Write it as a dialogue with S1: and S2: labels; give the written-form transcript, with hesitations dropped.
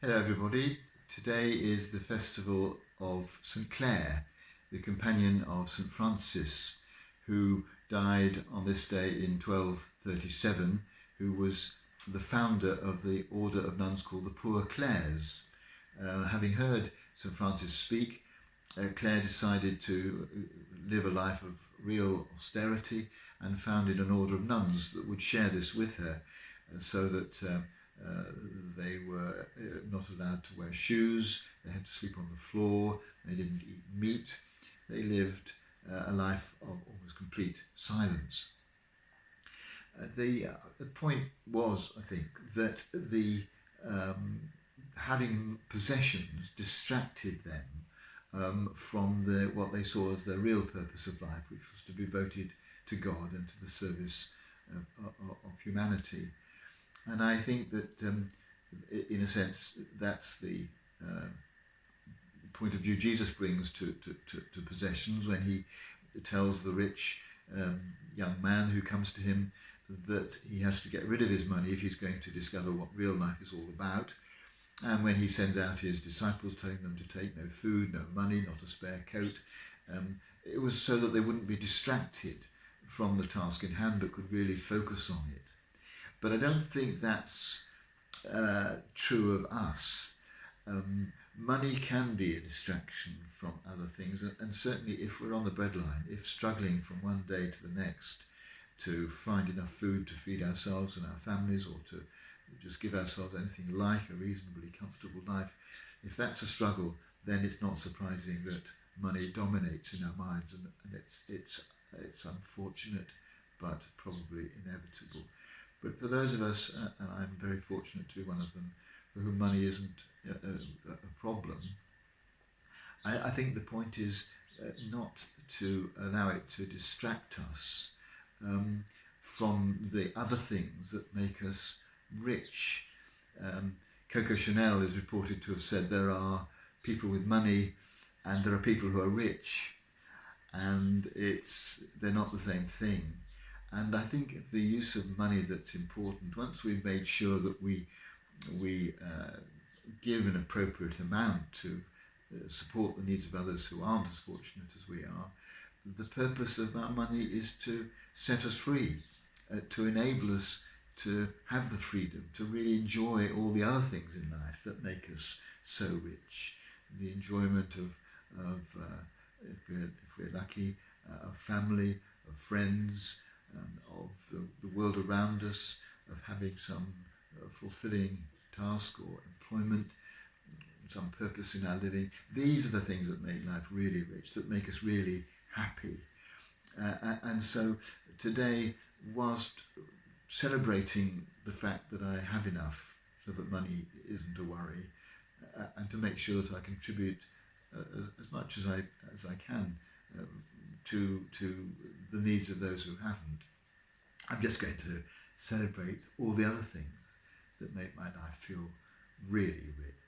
S1: Hello everybody. Today is the festival of St Clare, the companion of St Francis, who died on this day in 1237, who was the founder of the order of nuns called the Poor Clares. Having heard St Francis speak, Clare decided to live a life of real austerity and founded an order of nuns that would share this with her, so that they were not allowed to wear shoes, they had to sleep on the floor, they didn't eat meat, they lived a life of almost complete silence. The point was, I think, that the having possessions distracted them from what they saw as their real purpose of life, which was to be devoted to God and to the service of humanity. And I think that, in a sense, that's the point of view Jesus brings to possessions when he tells the rich young man who comes to him that he has to get rid of his money if he's going to discover what real life is all about. And when he sends out his disciples, telling them to take no food, no money, not a spare coat, it was so that they wouldn't be distracted from the task in hand, but could really focus on it. But I don't think that's true of us. Money can be a distraction from other things, and certainly if we're on the breadline, if struggling from one day to the next to find enough food to feed ourselves and our families, or to just give ourselves anything like a reasonably comfortable life, if that's a struggle, then it's not surprising that money dominates in our minds, and it's unfortunate, but probably inevitable. But for those of us, and I'm very fortunate to be one of them, for whom money isn't a problem, I think the point is not to allow it to distract us from the other things that make us rich. Coco Chanel is reported to have said there are people with money and there are people who are rich, and they're not the same thing. And I think the use of money that's important, once we've made sure that we give an appropriate amount to support the needs of others who aren't as fortunate as we are, the purpose of our money is to set us free, to enable us to have the freedom to really enjoy all the other things in life that make us so rich. The enjoyment of if we're lucky, of family, of friends, of the world around us, of having some fulfilling task or employment, some purpose in our living. These are the things that make life really rich, that make us really happy. And so today, whilst celebrating the fact that I have enough so that money isn't a worry, and to make sure that I contribute as much as I can to the needs of those who haven't, I'm just going to celebrate all the other things that make my life feel really rich.